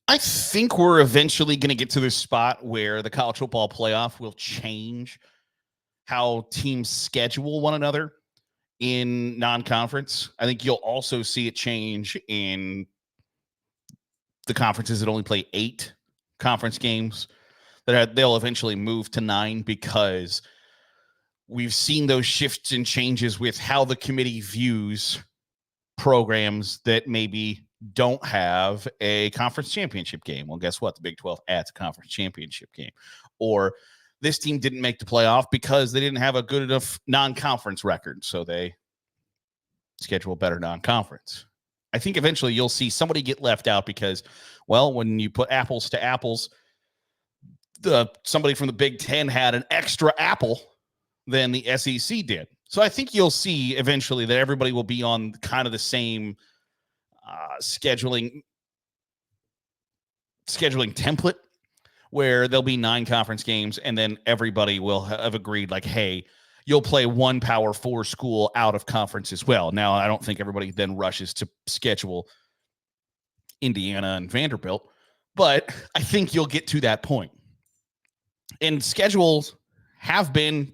I think we're eventually going to get to this spot where the college football playoff will change how teams schedule one another in non-conference. I think you'll also see it change in the conferences that only play 8 conference games. They'll eventually move to 9 because we've seen those shifts and changes with how the committee views programs that maybe don't have a conference championship game. Well, guess what? The Big 12 adds a conference championship game. Or this team didn't make the playoff because they didn't have a good enough non-conference record, so they schedule a better non-conference. I think eventually you'll see somebody get left out because, well, when you put apples to apples, somebody from the Big 10 had an extra apple than the SEC did. So I think you'll see eventually that everybody will be on kind of the same scheduling template where there'll be 9 conference games, and then everybody will have agreed, like, hey, you'll play one Power 4 school out of conference as well. Now, I don't think everybody then rushes to schedule Indiana and Vanderbilt, but I think you'll get to that point. And schedules have been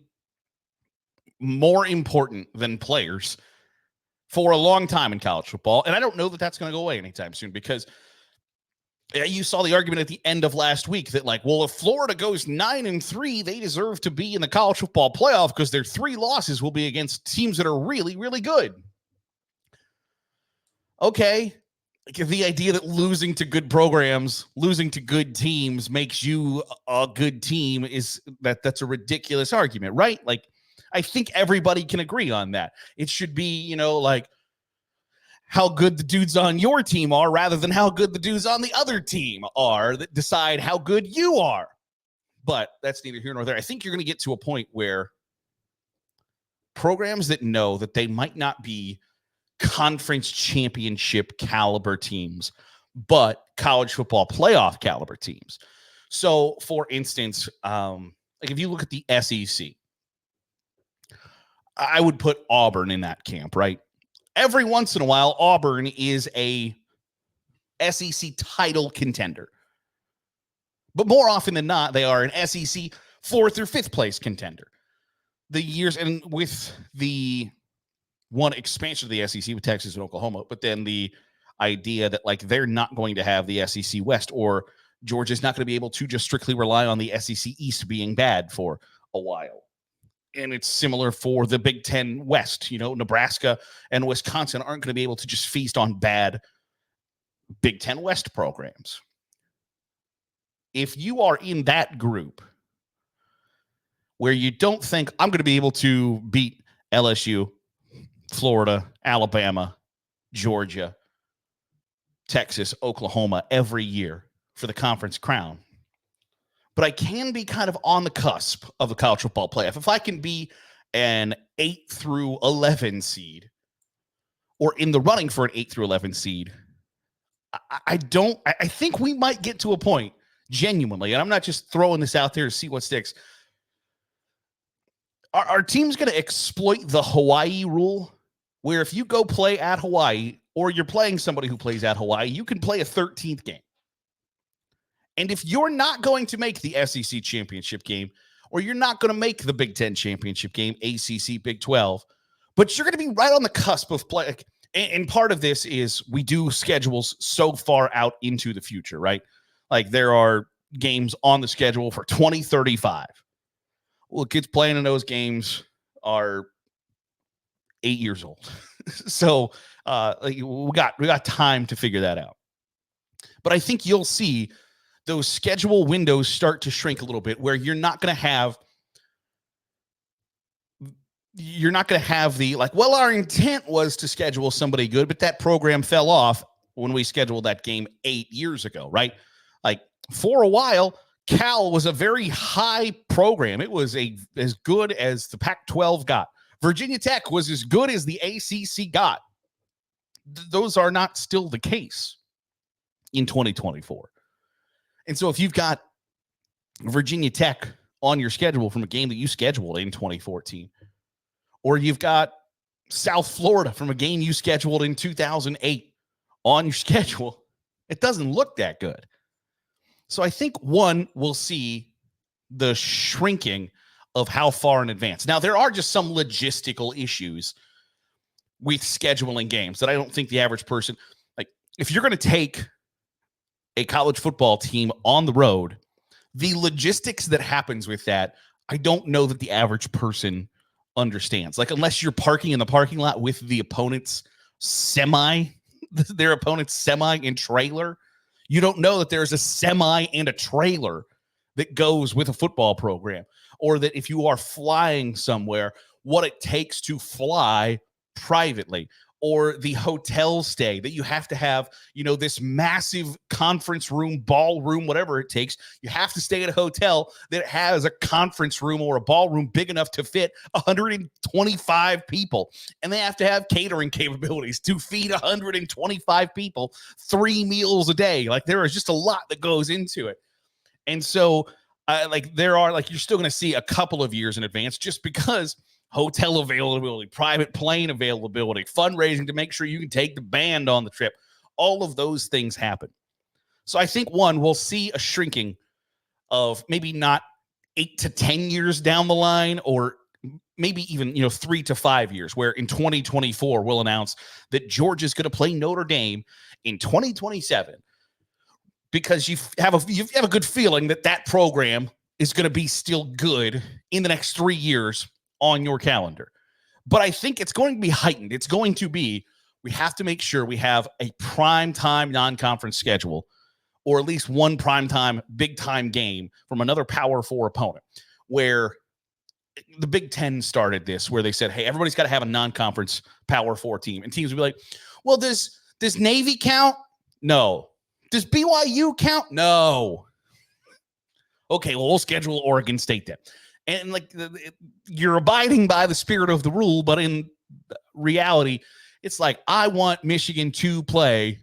more important than players for a long time in college football. And I don't know that that's going to go away anytime soon, because you saw the argument at the end of last week that, like, well, if Florida goes 9-3, they deserve to be in the college football playoff because their 3 losses will be against teams that are really, really good. Okay. The idea that losing to good programs, losing to good teams makes you a good team that's a ridiculous argument, right? Like, I think everybody can agree on that. It should be, like how good the dudes on your team are rather than how good the dudes on the other team are that decide how good you are. But that's neither here nor there. I think you're going to get to a point where programs that know that they might not be conference championship caliber teams, but college football playoff caliber teams. So, for instance, like if you look at the SEC, I would put Auburn in that camp, right? Every once in a while, Auburn is a SEC title contender. But more often than not, they are an SEC 4th or 5th place contender. The years, and with the one expansion of the SEC with Texas and Oklahoma, but then the idea that, like, they're not going to have the SEC West, or Georgia's not going to be able to just strictly rely on the SEC East being bad for a while. And it's similar for the Big 10 West. Nebraska and Wisconsin aren't going to be able to just feast on bad Big 10 West programs. If you are in that group where you don't think I'm going to be able to beat LSU, Florida, Alabama, Georgia, Texas, Oklahoma every year for the conference crown, but I can be kind of on the cusp of the college football playoff. If I can be an 8 through 11 seed, or in the running for an 8 through 11 seed, I think we might get to a point, genuinely, and I'm not just throwing this out there to see what sticks. Are teams going to exploit the Hawaii rule, where if you go play at Hawaii, or you're playing somebody who plays at Hawaii, you can play a 13th game? And if you're not going to make the SEC championship game, or you're not going to make the Big 10 championship game, ACC, Big 12, but you're going to be right on the cusp of play. And part of this is we do schedules so far out into the future, right? Like, there are games on the schedule for 2035. Well, kids playing in those games are 8 years old. So we got time to figure that out. But I think you'll see those schedule windows start to shrink a little bit, where you're not going to have the, like, well, our intent was to schedule somebody good, but that program fell off when we scheduled that game 8 years ago, right? Like, for a while, Cal was a very high program. It was as good as the Pac-12 got. Virginia Tech was as good as the ACC got. Those are not still the case in 2024. And so if you've got Virginia Tech on your schedule from a game that you scheduled in 2014, or you've got South Florida from a game you scheduled in 2008 on your schedule, it doesn't look that good. So I think one, we'll see the shrinking of how far in advance. Now, there are just some logistical issues with scheduling games that I don't think the average person, like, if you're going to take a college football team on the road, the logistics that happens with that, I don't know that the average person understands. Like, unless you're parking in the parking lot with the opponent's their opponent's semi and trailer, you don't know that there's a semi and a trailer that goes with a football program, or that if you are flying somewhere, what it takes to fly privately, or the hotel stay that you have to have, this massive conference room, ballroom, whatever it takes. You have to stay at a hotel that has a conference room or a ballroom big enough to fit 125 people. And they have to have catering capabilities to feed 125 people 3 meals a day. Like, there is just a lot that goes into it. And so, you're still going to see a couple of years in advance, just because hotel availability, private plane availability, fundraising to make sure you can take the band on the trip. All of those things happen. So I think, one, we'll see a shrinking of maybe not 8 to 10 years down the line, or maybe even, 3 to 5 years, where in 2024, we'll announce that Georgia's going to play Notre Dame in 2027. Because you have a good feeling that program is going to be still good in the next 3 years on your calendar. But I think it's going to be heightened. It's going to be, we have to make sure we have a prime time non-conference schedule, or at least one prime time, big time game from another Power 4 opponent, where the Big Ten started this, where they said, hey, everybody's got to have a non-conference Power 4 team. And teams would be like, well, does Navy count? No. Does BYU count? No. Okay, well, we'll schedule Oregon State then. And you're abiding by the spirit of the rule, but in reality, it's like, I want Michigan to play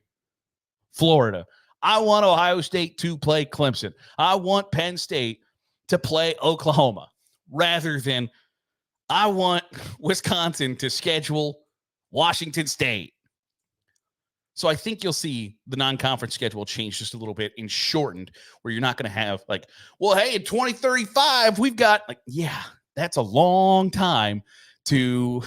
Florida. I want Ohio State to play Clemson. I want Penn State to play Oklahoma, rather than I want Wisconsin to schedule Washington State. So I think you'll see the non-conference schedule change just a little bit and shortened, where you're not going to have well, hey, in 2035, we've got that's a long time to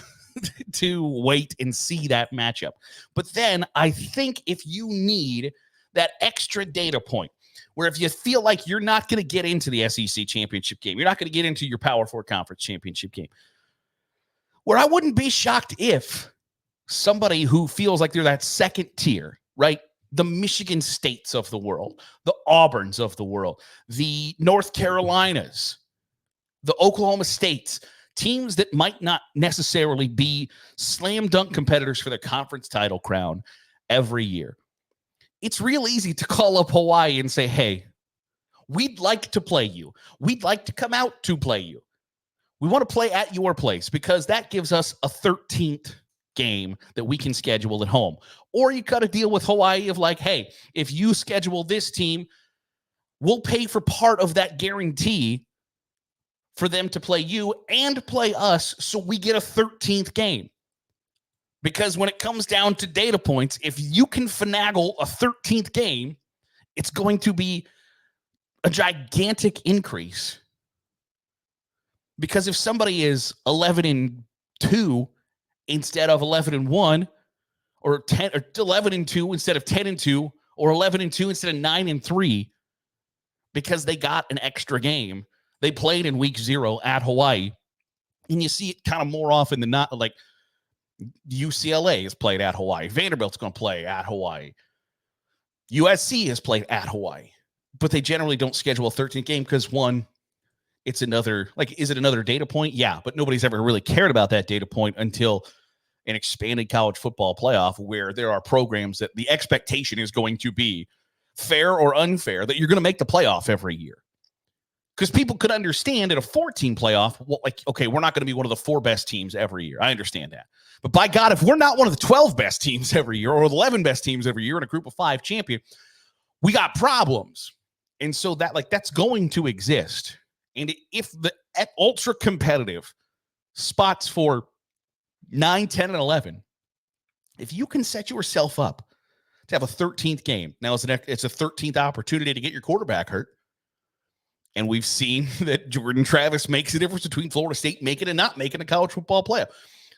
wait and see that matchup. But then I think if you need that extra data point, where if you feel like you're not going to get into the SEC championship game, you're not going to get into your Power 4 conference championship game, where I wouldn't be shocked if somebody who feels like they're that second tier, right? The Michigan States of the world, the Auburns of the world, the North Carolinas, the Oklahoma States, teams that might not necessarily be slam dunk competitors for the conference title crown every year. It's real easy to call up Hawaii and say, hey, we'd like to play you. We'd like to come out to play you. We want to play at your place, because that gives us a 13th game that we can schedule at home. Or you cut a deal with Hawaii of hey, if you schedule this team, we'll pay for part of that guarantee for them to play you and play us, so we get a 13th game. Because when it comes down to data points, if you can finagle a 13th game, it's going to be a gigantic increase. Because if somebody is 11-2 instead of 11-1, or 11-2 instead of 10-2, or 11-2 instead of 9-3, because they got an extra game, they played in week 0 at Hawaii, and you see it kind of more often than not. UCLA is played at Hawaii. Vanderbilt's going to play at Hawaii. USC has played at Hawaii, but they generally don't schedule a 13th game because, one, it's another, is it another data point? Yeah, but nobody's ever really cared about that data point until an expanded college football playoff, where there are programs that the expectation is going to be, fair or unfair, that you're going to make the playoff every year. Because people could understand at a 14 playoff, okay, we're not going to be one of the 4 best teams every year. I understand that. But by God, if we're not one of the 12 best teams every year, or 11 best teams every year in a group of 5 champion, we got problems. And so that's going to exist. And if the ultra competitive spots for 9, 10, and 11, if you can set yourself up to have a 13th game. Now it's a 13th opportunity to get your quarterback hurt. And we've seen that Jordan Travis makes a difference between Florida State making and not making a college football playoff.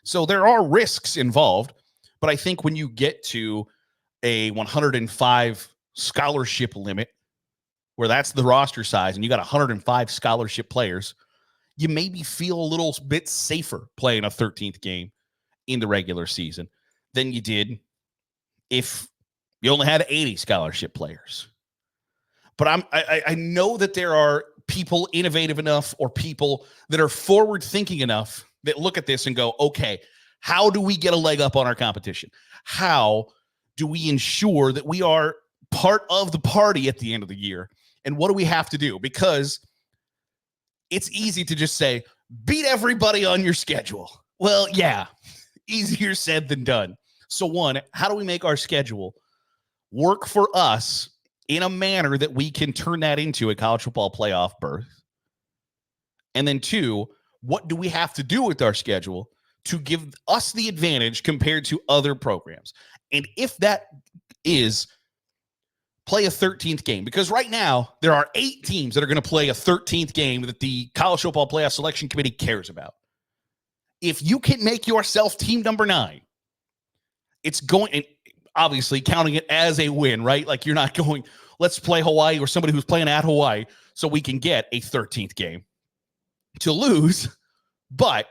So there are risks involved. But I think when you get to a 105 scholarship limit, where that's the roster size, and you got 105 scholarship players, you maybe feel a little bit safer playing a 13th game in the regular season than you did if you only had 80 scholarship players. But I know that there are people innovative enough or people that are forward thinking enough that look at this and go, okay, how do we get a leg up on our competition? How do we ensure that we are part of the party at the end of the year? And what do we have to do? Because it's easy to just say, beat everybody on your schedule. Well, yeah, easier said than done. So one, how do we make our schedule work for us in a manner that we can turn that into a college football playoff berth? And then two, what do we have to do with our schedule to give us the advantage compared to other programs? And if that is play a 13th game, because right now there are 8 teams that are going to play a 13th game that the College Football Playoff Selection Committee cares about. If you can make yourself team number 9, it's going, and obviously counting it as a win, right? Like you're not going, let's play Hawaii or somebody who's playing at Hawaii so we can get a 13th game to lose. But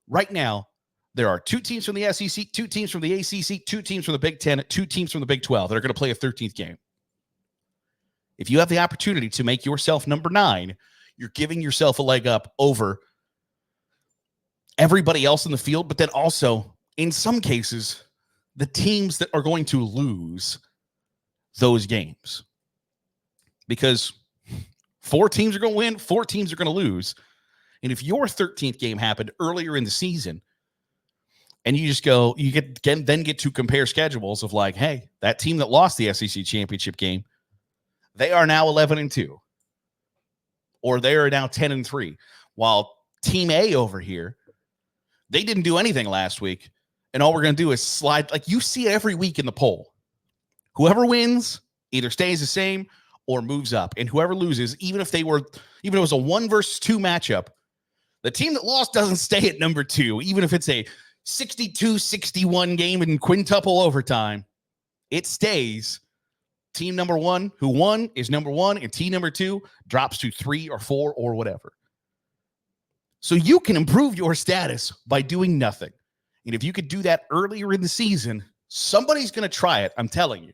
right now, there are 2 teams from the SEC, 2 teams from the ACC, 2 teams from the Big Ten, 2 teams from the Big 12 that are going to play a 13th game. If you have the opportunity to make yourself number 9, you're giving yourself a leg up over everybody else in the field, but then also, in some cases, the teams that are going to lose those games. Because 4 teams are going to win, 4 teams are going to lose. And if your 13th game happened earlier in the season, and you just go, you then get to compare schedules of like, hey, that team that lost the SEC championship game, they are now 11-2, or they are now 10-3. While Team A over here, they didn't do anything last week, and all we're going to do is slide. Like you see every week in the poll, whoever wins either stays the same or moves up, and whoever loses, even if it was a 1 versus 2 matchup, the team that lost doesn't stay at number 2, even if it's a 62-61 game in quintuple overtime. It stays. Team number 1 who won is number 1, and team number 2 drops to 3 or 4 or whatever. So you can improve your status by doing nothing. And if you could do that earlier in the season, somebody's going to try it. I'm telling you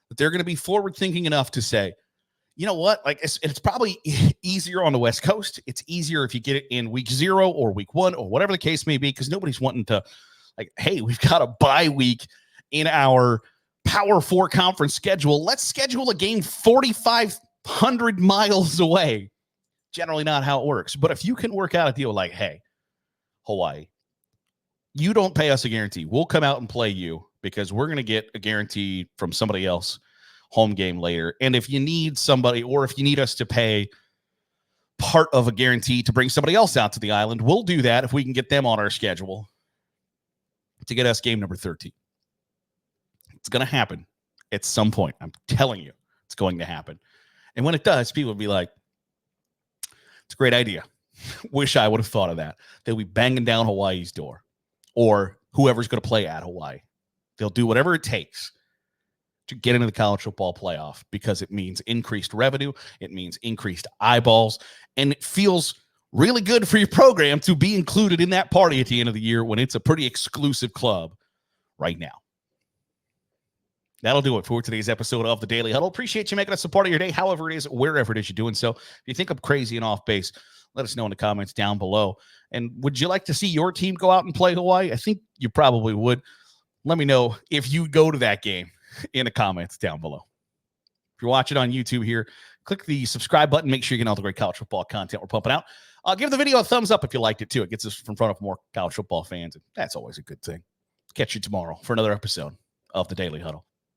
that they're going to be forward thinking enough to say, you know what? Like it's probably easier on the West Coast. It's easier if you get it in week 0 or week 1 or whatever the case may be, because nobody's wanting to like, hey, we've got a bye week in our Power 4 conference schedule. Let's schedule a game 4,500 miles away. Generally not how it works. But if you can work out a deal like, hey, Hawaii, you don't pay us a guarantee. We'll come out and play you because we're going to get a guarantee from somebody else home game later. And if you need somebody, or if you need us to pay part of a guarantee to bring somebody else out to the island, we'll do that if we can get them on our schedule to get us game number 13. It's going to happen at some point. I'm telling you, it's going to happen. And when it does, people will be like, it's a great idea. Wish I would have thought of that. They'll be banging down Hawaii's door, or whoever's going to play at Hawaii. They'll do whatever it takes to get into the college football playoff, because it means increased revenue. It means increased eyeballs. And it feels really good for your program to be included in that party at the end of the year when it's a pretty exclusive club right now. That'll do it for today's episode of the Daily Huddle. Appreciate you making us a part of your day, however it is, wherever it is you're doing so. If you think I'm crazy and off base, let us know in the comments down below. And would you like to see your team go out and play Hawaii? I think you probably would. Let me know if you go to that game in the comments down below. If you're watching on YouTube here, click the subscribe button. Make sure you get all the great college football content we're pumping out. Give the video a thumbs up if you liked it too. It gets us in front of more college football fans, and that's always a good thing. Catch you tomorrow for another episode of the Daily Huddle.